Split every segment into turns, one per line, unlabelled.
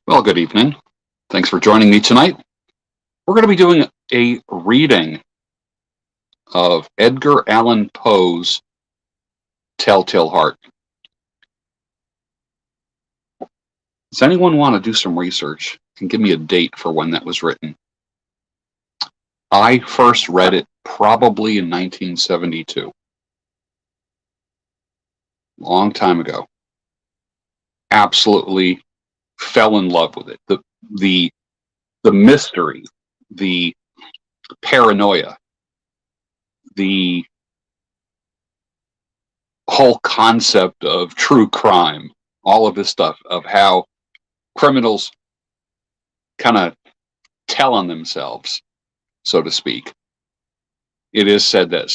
Well, good evening. Thanks for joining me tonight. We're going to be doing a reading of Edgar Allan Poe's Telltale Heart. Does anyone want to do some research and give me a date for when that was written? I first read it probably in 1972. Long time ago. Absolutely fell in love with it. The mystery, the paranoia, the whole concept of true crime, all of this stuff of how criminals kind of tell on themselves, so to speak. It is said that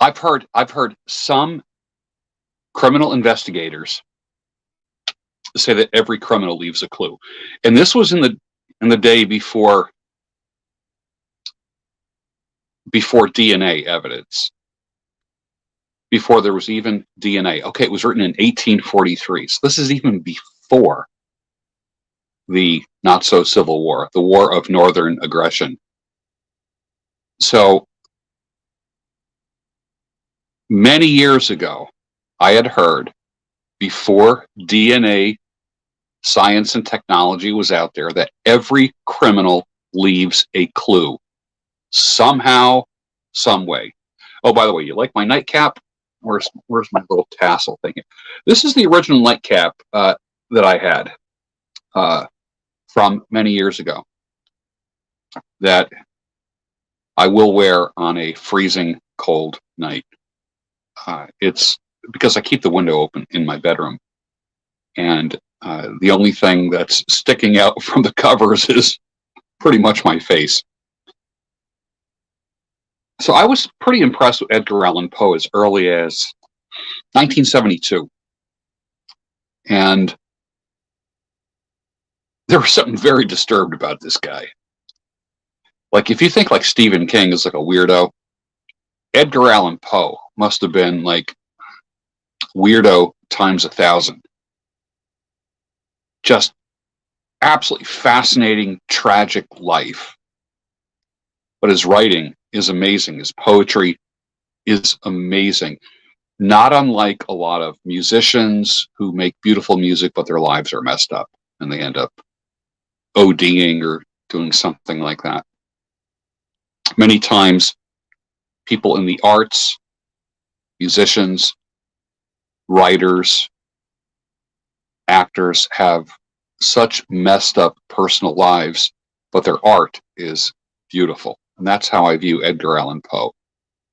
I've heard some criminal investigators say that every criminal leaves a clue, and this was in the day before DNA evidence, before there was even DNA. Okay, it was written in 1843, so this is even before the not-so-Civil War, the War of Northern Aggression. So many years ago, I had heard, before DNA science and technology was out there, that every criminal leaves a clue somehow, some way. Oh, by the way, you like my nightcap? Where's my little tassel thing? This is the original nightcap that I had from many years ago. That I will wear on a freezing cold night. It's because I keep the window open in my bedroom, and the only thing that's sticking out from the covers is pretty much my face. So I was pretty impressed with Edgar Allan Poe as early as 1972. And there was something very disturbed about this guy. Like, if you think like Stephen King is like a weirdo, Edgar Allan Poe must have been like weirdo times 1,000. Just absolutely fascinating, tragic life. But his writing is amazing. His poetry is amazing. Not unlike a lot of musicians who make beautiful music, but their lives are messed up and they end up ODing or doing something like that. Many times, people in the arts, musicians, writers, actors have such messed up personal lives, but their art is beautiful. And that's how I view Edgar Allan Poe.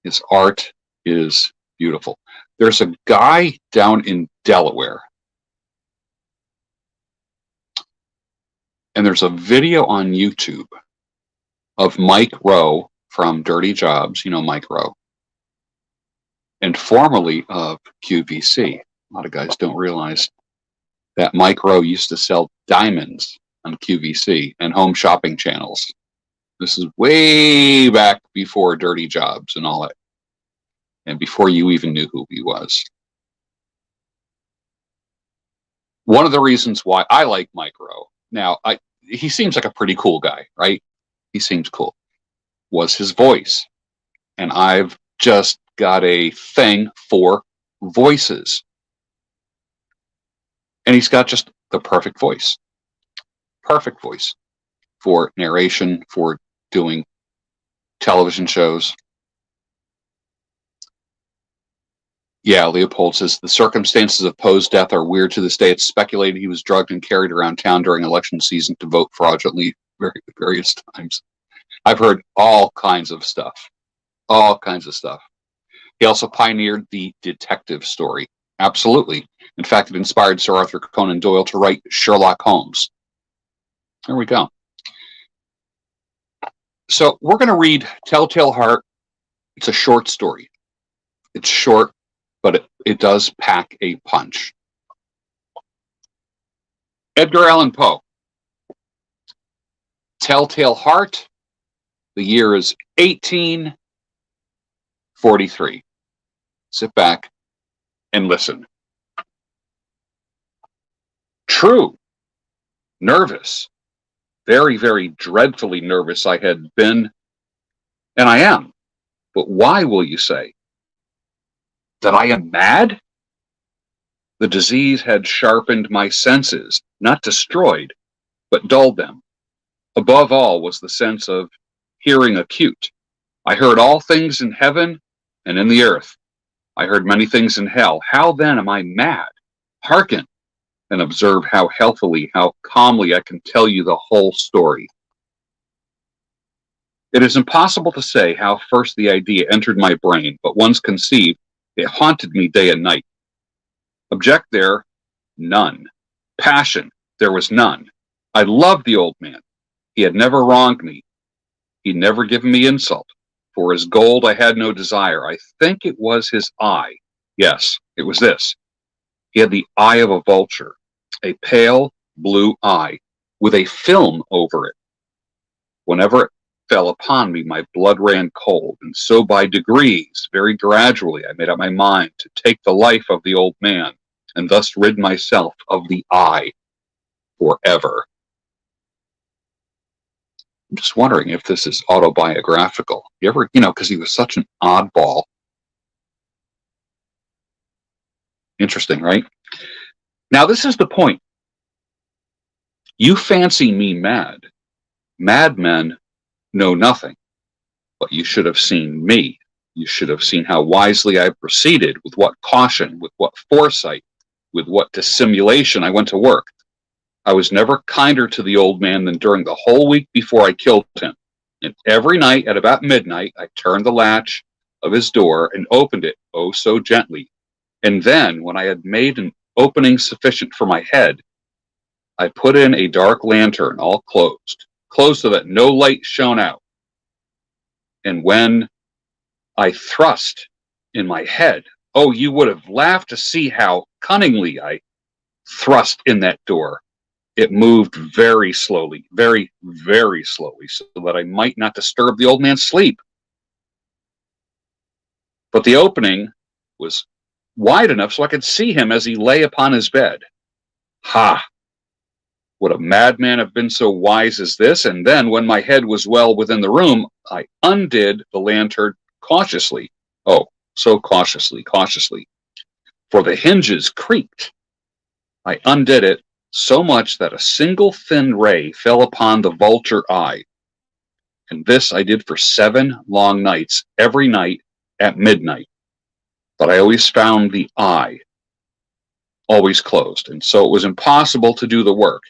His art is beautiful. There's a guy down in Delaware, and there's a video on YouTube of Mike Rowe from Dirty Jobs, you know Mike Rowe, and formerly of QVC. A lot of guys don't realize that Mike Rowe used to sell diamonds on QVC and home shopping channels. This is way back before Dirty Jobs and all that, and before you even knew who he was. One of the reasons why I like Mike Rowe, now he seems like a pretty cool guy, right? He seems cool, was his voice. And I've just got a thing for voices. And he's got just the perfect voice for narration, for doing television shows. Yeah, Leopold says the circumstances of Poe's death are weird to this day. It's speculated he was drugged and carried around town during election season to vote fraudulently various times. I've heard all kinds of stuff. All kinds of stuff. He also pioneered the detective story. Absolutely. In fact, it inspired Sir Arthur Conan Doyle to write Sherlock Holmes. There we go. So we're going to read Telltale Heart. It's a short story. It's short, but it does pack a punch. Edgar Allan Poe. Telltale Heart. The year is 1843. Sit back and listen. True. Nervous. Very, very dreadfully nervous I had been, and I am. But why, will you say? That I am mad? The disease had sharpened my senses, not destroyed, but dulled them. Above all was the sense of hearing acute. I heard all things in heaven and in the earth. I heard many things in hell. How then am I mad? Hearken and observe how healthily, how calmly I can tell you the whole story. It is impossible to say how first the idea entered my brain, but once conceived, it haunted me day and night. Object there, none. Passion, there was none. I loved the old man. He had never wronged me. He'd never given me insult. For his gold I had no desire. I think it was his eye. Yes, it was this. He had the eye of a vulture, a pale blue eye, with a film over it. Whenever it fell upon me, my blood ran cold, and so by degrees, very gradually, I made up my mind to take the life of the old man, and thus rid myself of the eye forever. I'm just wondering if this is autobiographical. You ever, because he was such an oddball. Interesting, right? Now, this is the point. You fancy me mad. Madmen know nothing. But you should have seen me. You should have seen how wisely I proceeded, with what caution, with what foresight, with what dissimulation I went to work. I was never kinder to the old man than during the whole week before I killed him. And every night at about midnight, I turned the latch of his door and opened it oh so gently. And then, when I had made an opening sufficient for my head, I put in a dark lantern, all closed so that no light shone out. And when I thrust in my head, oh, you would have laughed to see how cunningly I thrust in that door. It moved very slowly, very, very slowly, so that I might not disturb the old man's sleep. But the opening was wide enough so I could see him as he lay upon his bed. Ha! Would a madman have been so wise as this? And then, when my head was well within the room, I undid the lantern cautiously. Oh, so cautiously, for the hinges creaked. I undid it so much that a single thin ray fell upon the vulture eye. And this I did for 7 long nights, every night at midnight. But I always found the eye always closed, and so it was impossible to do the work.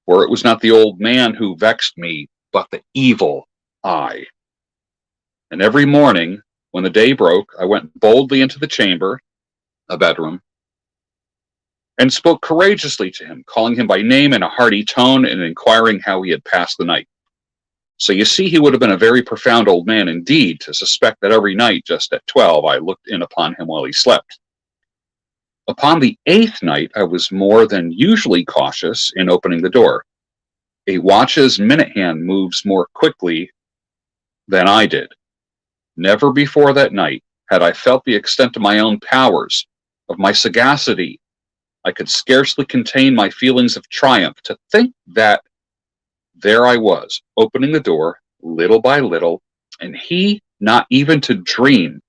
For it was not the old man who vexed me, but the evil eye. And every morning, when the day broke, I went boldly into the chamber, a bedroom, and spoke courageously to him, calling him by name in a hearty tone and inquiring how he had passed the night. So you see, he would have been a very profound old man indeed to suspect that every night, just at 12, I looked in upon him while he slept. Upon the 8th night, I was more than usually cautious in opening the door. A watch's minute hand moves more quickly than I did. Never before that night had I felt the extent of my own powers, of my sagacity. I could scarcely contain my feelings of triumph to think that there I was, opening the door little by little, and he not even to dream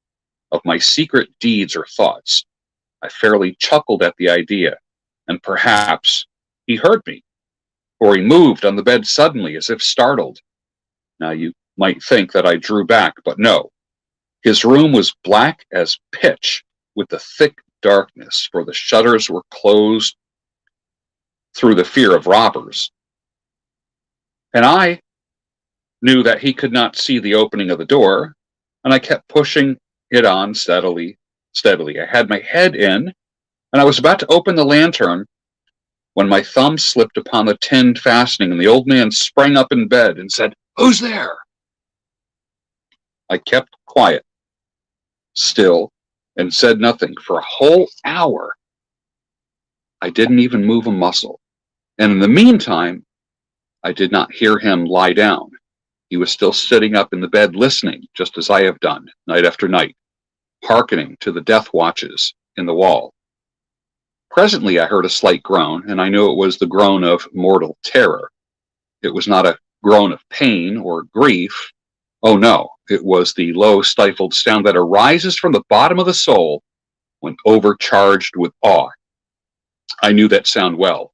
of my secret deeds or thoughts. I fairly chuckled at the idea, and perhaps he heard me, or he moved on the bed suddenly as if startled. Now you might think that I drew back, but no. His room was black as pitch with the thick darkness, for the shutters were closed through the fear of robbers. And I knew that he could not see the opening of the door, and I kept pushing it on steadily. I had my head in, and I was about to open the lantern when my thumb slipped upon the tin fastening, and the old man sprang up in bed and said, "Who's there?" I kept quiet, still, and said nothing for a whole hour. I didn't even move a muscle. And in the meantime, I did not hear him lie down. He was still sitting up in the bed listening, just as I have done, night after night, hearkening to the death watches in the wall. Presently I heard a slight groan, and I knew it was the groan of mortal terror. It was not a groan of pain or grief. Oh no, it was the low stifled sound that arises from the bottom of the soul when overcharged with awe. I knew that sound well.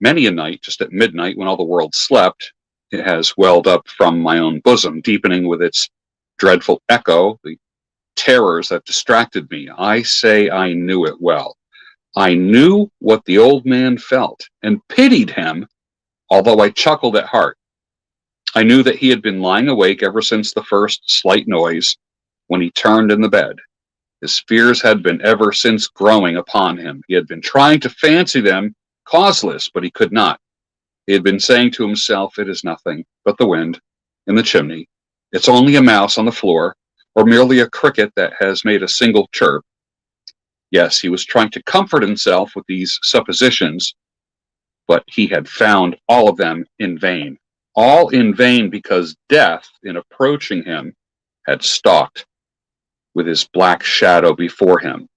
Many a night, just at midnight, when all the world slept, it has welled up from my own bosom, deepening with its dreadful echo the terrors that distracted me. I say I knew it well. I knew what the old man felt, and pitied him, although I chuckled at heart. I knew that he had been lying awake ever since the first slight noise, when he turned in the bed. His fears had been ever since growing upon him. He had been trying to fancy them causeless, but he could not. He had been saying to himself, "It is nothing but the wind in the chimney. It's only a mouse on the floor, or merely a cricket that has made a single chirp." Yes, he was trying to comfort himself with these suppositions, but he had found all of them in vain. All in vain, because death, in approaching him, had stalked with his black shadow before him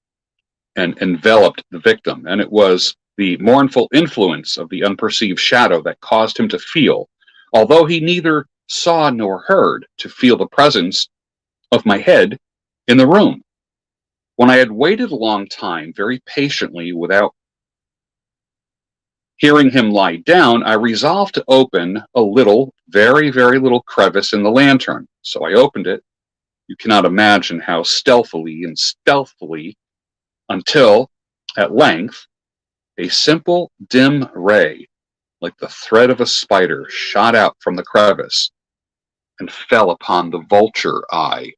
and enveloped the victim. And it was the mournful influence of the unperceived shadow that caused him to feel, although he neither saw nor heard, to feel the presence of my head in the room. When I had waited a long time, very patiently, without hearing him lie down, I resolved to open a little, very, very little crevice in the lantern. So I opened it. You cannot imagine how stealthily, until, at length, a simple, dim ray, like the thread of a spider, shot out from the crevice. and fell upon the vulture eye.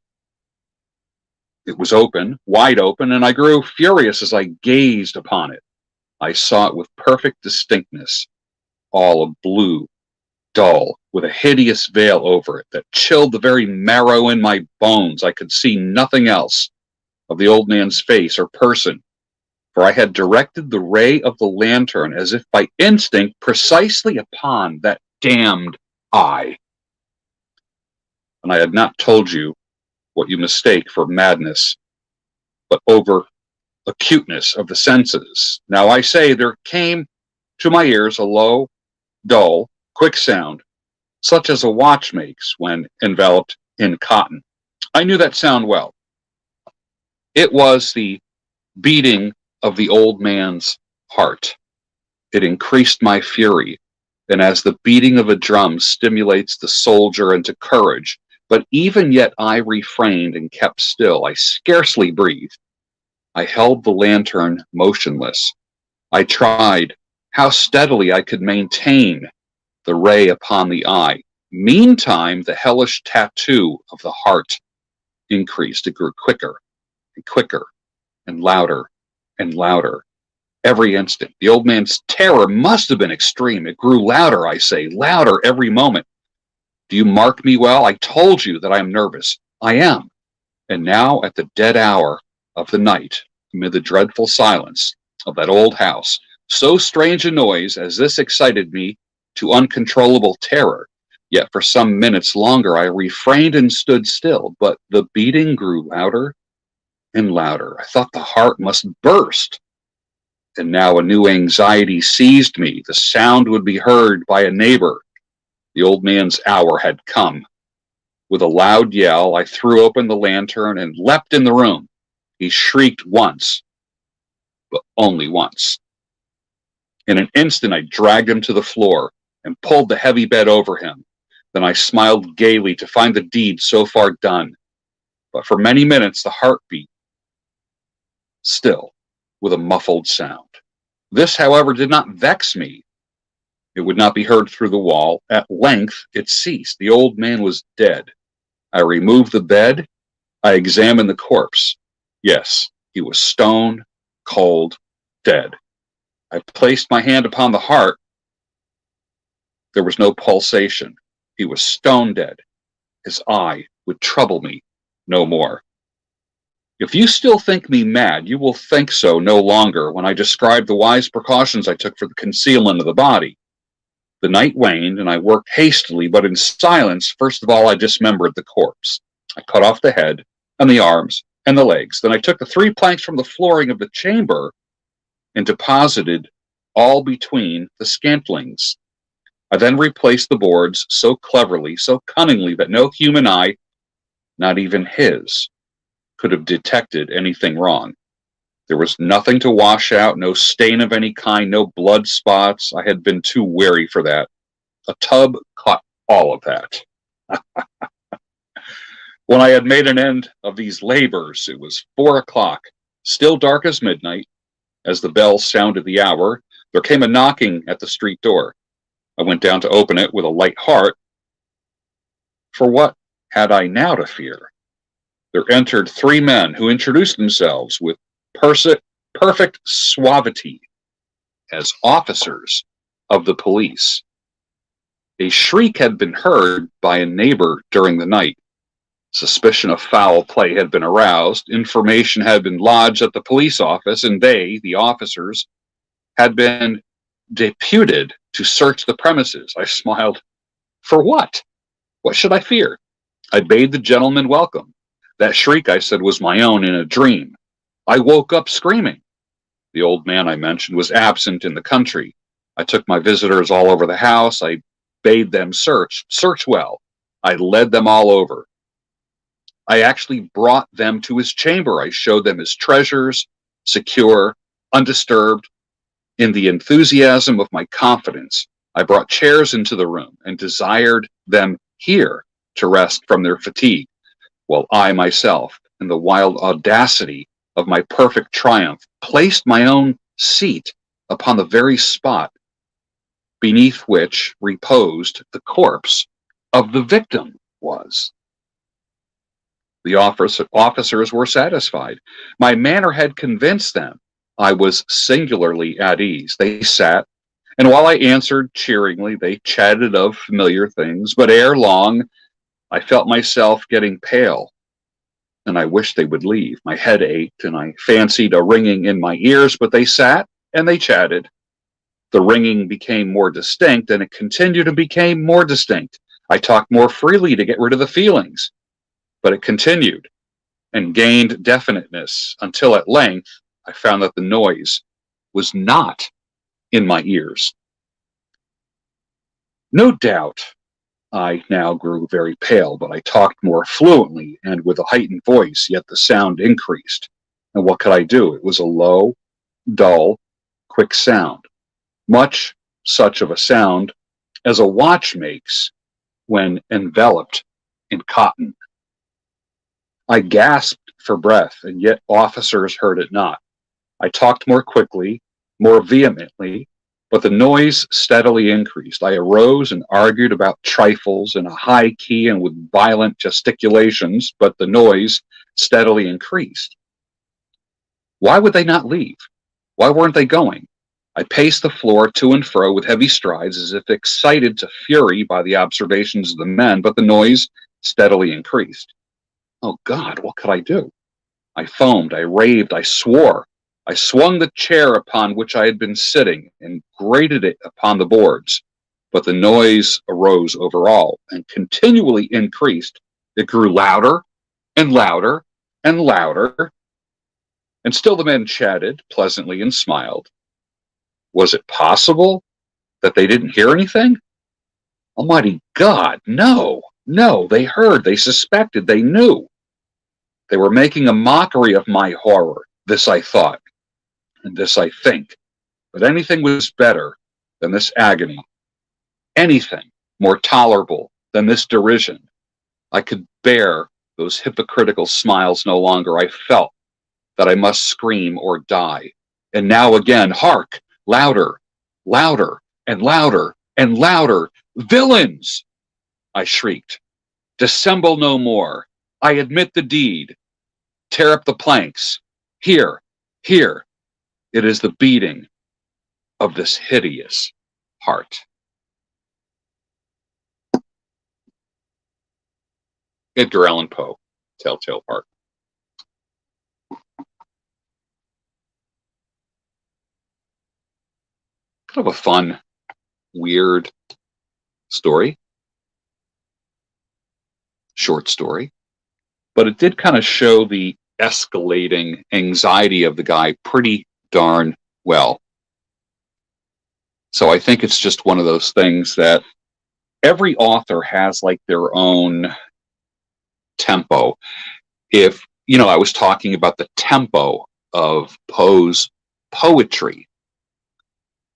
It was open, wide open, and I grew furious as I gazed upon it. I saw it with perfect distinctness, all of blue, dull, with a hideous veil over it that chilled the very marrow in my bones. I could see nothing else of the old man's face or person, for I had directed the ray of the lantern as if by instinct precisely upon that damned eye. And I had not told you what you mistake for madness, but over acuteness of the senses. Now I say there came to my ears a low, dull, quick sound, such as a watch makes when enveloped in cotton. I knew that sound well. It was the beating of the old man's heart. It increased my fury, and as the beating of a drum stimulates the soldier into courage, but even yet I refrained and kept still. I scarcely breathed. I held the lantern motionless. I tried how steadily I could maintain the ray upon the eye. Meantime, the hellish tattoo of the heart increased. It grew quicker and quicker and louder and louder every instant. The old man's terror must have been extreme. It grew louder, I say, louder every moment. Do you mark me well? I told you that I am nervous. I am. And now, at the dead hour of the night, amid the dreadful silence of that old house, so strange a noise as this excited me to uncontrollable terror. Yet for some minutes longer I refrained and stood still, but the beating grew louder and louder. I thought the heart must burst. And now a new anxiety seized me. The sound would be heard by a neighbor. The old man's hour had come. With a loud yell, I threw open the lantern and leapt in the room. He shrieked once, but only once. In an instant, I dragged him to the floor and pulled the heavy bed over him. Then I smiled gaily to find the deed so far done. But for many minutes, the heart beat still, with a muffled sound. This, however, did not vex me. It would not be heard through the wall. At length, it ceased. The old man was dead. I removed the bed. I examined the corpse. Yes, he was stone cold dead. I placed my hand upon the heart. There was no pulsation. He was stone dead. His eye would trouble me no more. If you still think me mad, you will think so no longer when I describe the wise precautions I took for the concealment of the body. The night waned, and I worked hastily, but in silence. First of all, I dismembered the corpse. I cut off the head and the arms and the legs. Then I took the 3 planks from the flooring of the chamber and deposited all between the scantlings. I then replaced the boards so cleverly, so cunningly, that no human eye, not even his, could have detected anything wrong. There was nothing to wash out, no stain of any kind, no blood spots. I had been too wary for that. A tub caught all of that. When I had made an end of these labors, it was 4 o'clock, still dark as midnight. As the bell sounded the hour, there came a knocking at the street door. I went down to open it with a light heart. For what had I now to fear? There entered 3 men who introduced themselves with perfect suavity as officers of the police. A shriek had been heard by a neighbor during the night. Suspicion of foul play had been aroused. Information had been lodged at the police office, and they, the officers, had been deputed to search the premises. I smiled. For what? What should I fear? I bade the gentleman welcome. That shriek, I said, was my own in a dream. I woke up screaming. The old man I mentioned was absent in the country. I took my visitors all over the house. I bade them search well. I led them all over. I actually brought them to his chamber. I showed them his treasures, secure, undisturbed. In the enthusiasm of my confidence, I brought chairs into the room and desired them here to rest from their fatigue, while I myself, in the wild audacity of my perfect triumph, placed my own seat upon the very spot beneath which reposed the corpse of the victim. was. The officers were satisfied. My manner had convinced them I was singularly at ease. They sat, and while I answered cheeringly, they chatted of familiar things, but ere long, I felt myself getting pale, and I wished they would leave. My head ached, and I fancied a ringing in my ears, but they sat, and they chatted. The ringing became more distinct, and it continued to become more distinct. I talked more freely to get rid of the feelings, but it continued and gained definiteness until at length I found that the noise was not in my ears. No doubt I now grew very pale, but I talked more fluently and with a heightened voice, yet the sound increased. And what could I do? It was a low, dull, quick sound, much such of a sound as a watch makes when enveloped in cotton. I gasped for breath, and yet officers heard it not. I talked more quickly, more vehemently, but the noise steadily increased. I arose and argued about trifles in a high key and with violent gesticulations, but the noise steadily increased. Why would they not leave? Why weren't they going? I paced the floor to and fro with heavy strides, as if excited to fury by the observations of the men, but the noise steadily increased. Oh God, what could I do? I foamed, I raved, I swore. I swung the chair upon which I had been sitting and grated it upon the boards, but the noise arose over all and continually increased. It grew louder and louder and louder, and still the men chatted pleasantly and smiled. Was it possible that they didn't hear anything? Almighty God, no, no, they heard, they suspected, they knew. They were making a mockery of my horror. This I thought, and this I think. But anything was better than this agony. Anything more tolerable than this derision. I could bear those hypocritical smiles no longer. I felt that I must scream or die. And now again, hark, louder, louder, and louder, and louder. Villains! I shrieked. Dissemble no more. I admit the deed. Tear up the planks. Here, here. It is the beating of this hideous heart. Edgar Allan Poe, Telltale Heart. Kind of a fun, weird story. Short story. But it did kind of show the escalating anxiety of the guy pretty darn well. So I think it's just one of those things that every author has like their own tempo. If, I was talking about the tempo of Poe's poetry,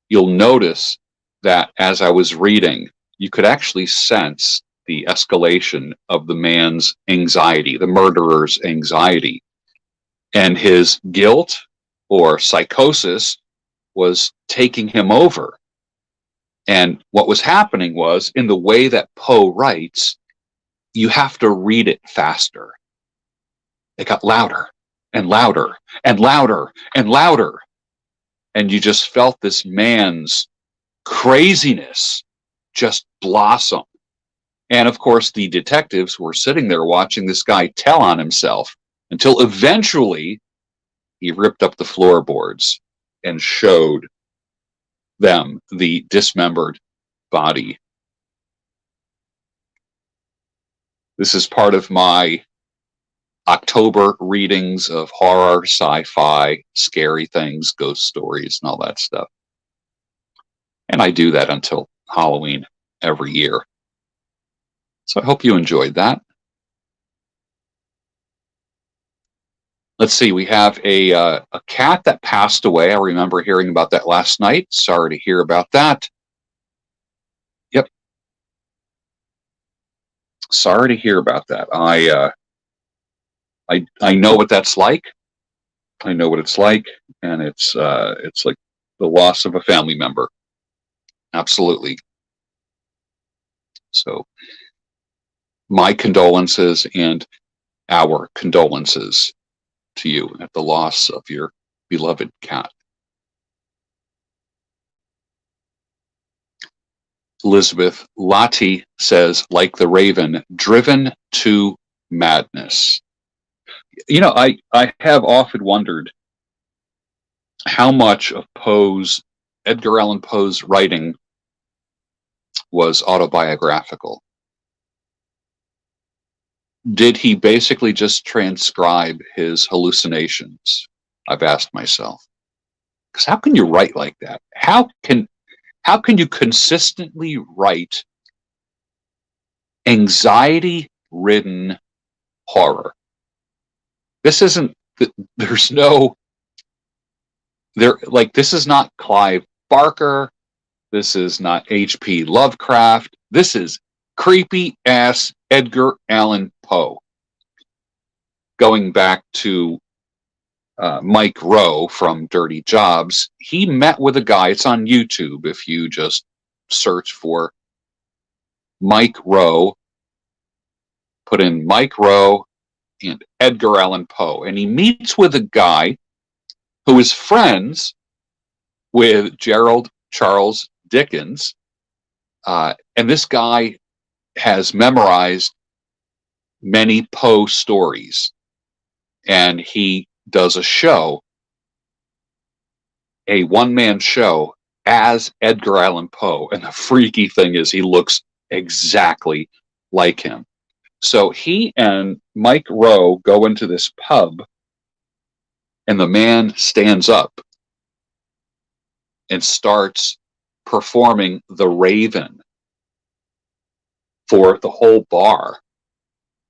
you'll notice that as I was reading, you could actually sense the escalation of the man's anxiety, the murderer's anxiety. And his guilt or psychosis was taking him over. And what was happening was, in the way that Poe writes, you have to read it faster. It got louder and louder and louder and louder. And you just felt this man's craziness just blossom. And of course, the detectives were sitting there watching this guy tell on himself until eventually he ripped up the floorboards and showed them the dismembered body. This is part of my October readings of horror, sci-fi, scary things, ghost stories, and all that stuff. And I do that until Halloween every year. So I hope you enjoyed that. Let's see, we have a cat that passed away. I remember hearing about that last night. Sorry to hear about that. Yep. Sorry to hear about that. I know what that's like. I know what it's like, and it's like the loss of a family member. Absolutely. So my condolences and our condolences to you at the loss of your beloved cat. Elizabeth Lottie says, like the raven, driven to madness. You know, I have often wondered how much of Edgar Allan Poe's writing was autobiographical. Did he basically just transcribe his hallucinations? I've asked myself. Because how can you write like that? How can you consistently write anxiety-ridden horror? This isn't, there's no, this is not Clive Barker. This is not H.P. Lovecraft. This is creepy-ass Edgar Allan Poe. Going back to Mike Rowe from Dirty Jobs, he met with a guy. It's on YouTube if you just search for Mike Rowe, put in Mike Rowe and Edgar Allan Poe, and he meets with a guy who is friends with Gerald Charles Dickens, and this guy has memorized many Poe stories, and he does a one-man show as Edgar Allan Poe, and the freaky thing is he looks exactly like him. So he and Mike Rowe go into this pub, and the man stands up and starts performing The Raven for the whole bar.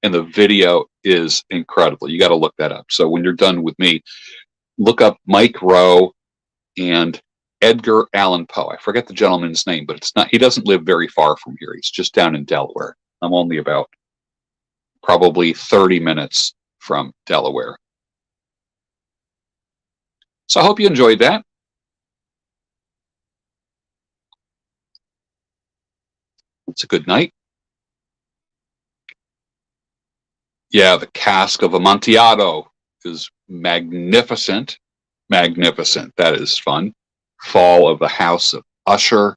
And the video is incredible. You got to look that up. So when you're done with me, look up Mike Rowe and Edgar Allan Poe. I forget the gentleman's name, but he doesn't live very far from here. He's just down in Delaware. I'm only about probably 30 minutes from Delaware. So I hope you enjoyed that. It's a good night. Yeah, the cask of Amontillado is magnificent. Magnificent. That is fun. Fall of the House of Usher.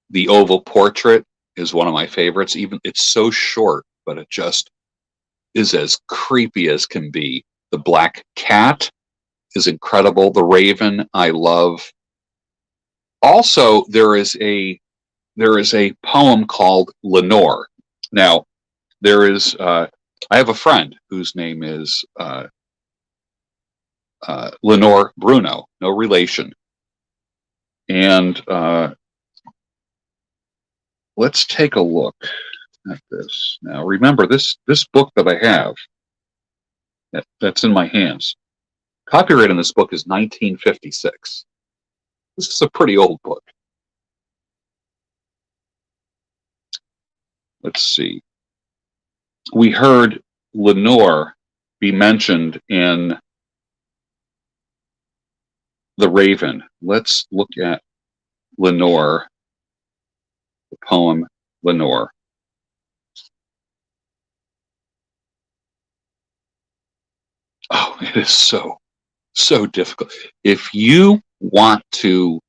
The Oval Portrait is one of my favorites. Even it's so short, but it just is as creepy as can be. The Black Cat is incredible. The Raven, I love. Also, there is a poem called Lenore. Now, I have a friend whose name is Lenore Bruno, no relation. And let's take a look at this. Now, remember, this book that I have, that's in my hands, copyright in this book is 1956. This is a pretty old book. Let's see. We heard Lenore be mentioned in The Raven. Let's look at Lenore, the poem Lenore. Oh, it is so difficult. If you want to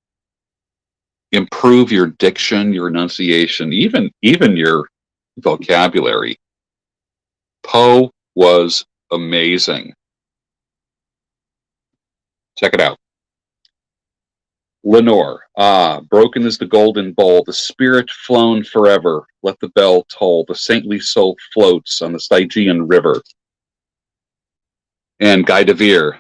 improve your diction, your enunciation, even your vocabulary, Poe was amazing. Check it out. Lenore, broken is the golden bowl, the spirit flown forever, let the bell toll, the saintly soul floats on the Stygian river. And Guy de Vere,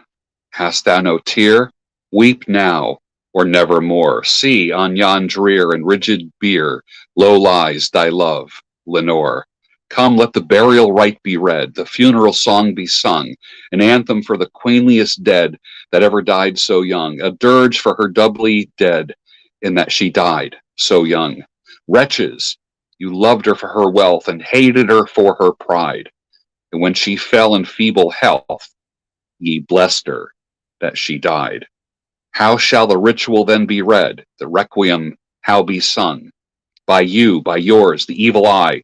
hast thou no tear? Weep now, or nevermore. See, on yon drear and rigid bier, low lies thy love, Lenore. Come, let the burial rite be read, the funeral song be sung, an anthem for the queenliest dead that ever died so young, a dirge for her doubly dead in that she died so young. Wretches, you loved her for her wealth and hated her for her pride, and when she fell in feeble health, ye blessed her that she died. How shall the ritual then be read, the requiem how be sung? By you, by yours, the evil eye,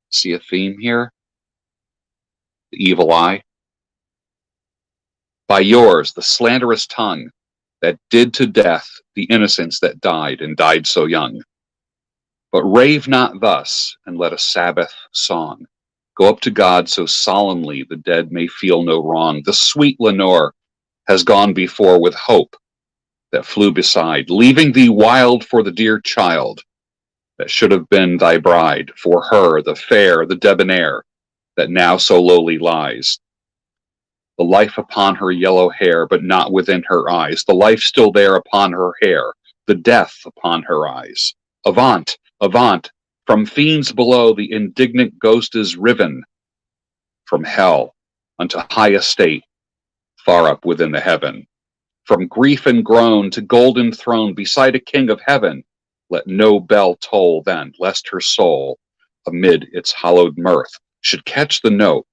See a theme here? The evil eye. By yours, the slanderous tongue that did to death the innocents that died and died so young. But rave not thus, and let a Sabbath song go up to God so solemnly the dead may feel no wrong. The sweet Lenore has gone before with hope that flew beside, leaving thee wild for the dear child that should have been thy bride, for her, the fair, the debonair, that now so lowly lies. The life upon her yellow hair, but not within her eyes. The life still there upon her hair, the death upon her eyes. Avant, avant, from fiends below the indignant ghost is riven, from hell unto high estate, far up within the heaven. From grief and groan to golden throne beside a king of heaven, let no bell toll then, lest her soul, amid its hallowed mirth, should catch the note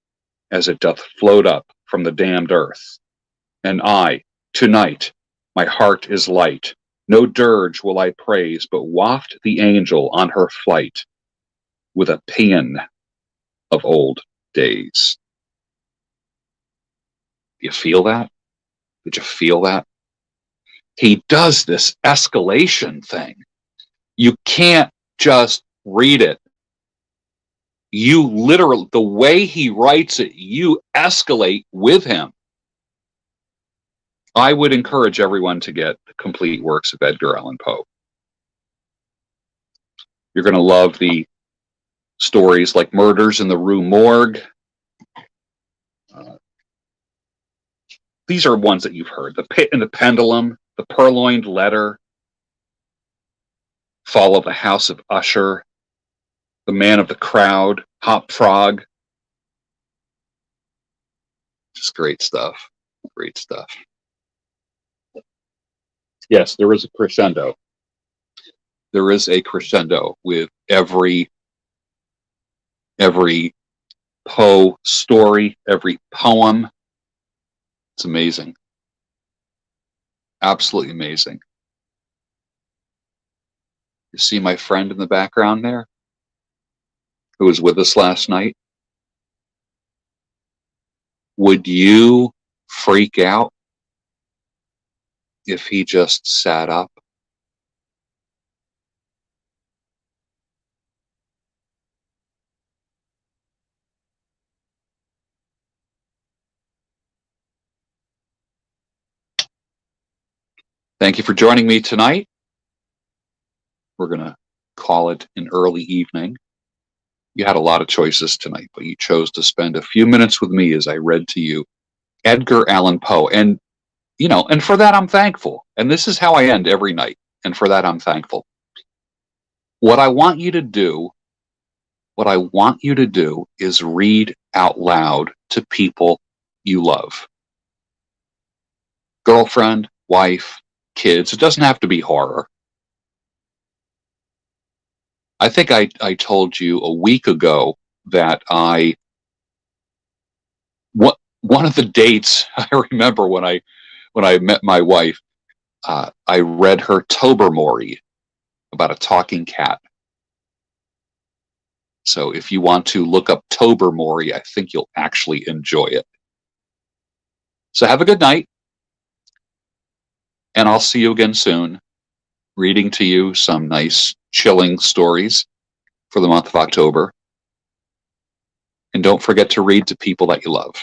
as it doth float up from the damned earth. And I, tonight, my heart is light. No dirge will I praise, but waft the angel on her flight with a paean of old days. Do you feel that? Did you feel that? He does this escalation thing. You can't just read it. You literally, the way he writes it, you escalate with him. I would encourage everyone to get the complete works of Edgar Allan Poe. You're going to love the stories like Murders in the Rue Morgue. These are ones that you've heard. The Pit and the Pendulum, The Purloined Letter, Fall of the House of Usher, The Man of the Crowd, Hop Frog. Just great stuff. Great stuff. Yes, there is a crescendo. There is a crescendo with every Poe story, every poem. It's amazing. Absolutely amazing. You see my friend in the background there, who was with us last night? Would you freak out if he just sat up? Thank you for joining me tonight. We're going to call it an early evening. You had a lot of choices tonight, but you chose to spend a few minutes with me as I read to you Edgar Allan Poe. And, you know, and for that I'm thankful. And this is how I end every night. And for that I'm thankful. What I want you to do is read out loud to people you love. Girlfriend, wife, kids. It doesn't have to be horror. I think I told you a week ago that one of the dates I remember when I met my wife, I read her Tobermory about a talking cat. So if you want to look up Tobermory, I think you'll actually enjoy it. So have a good night, and I'll see you again soon, reading to you some nice, chilling stories for the month of October. And don't forget to read to people that you love.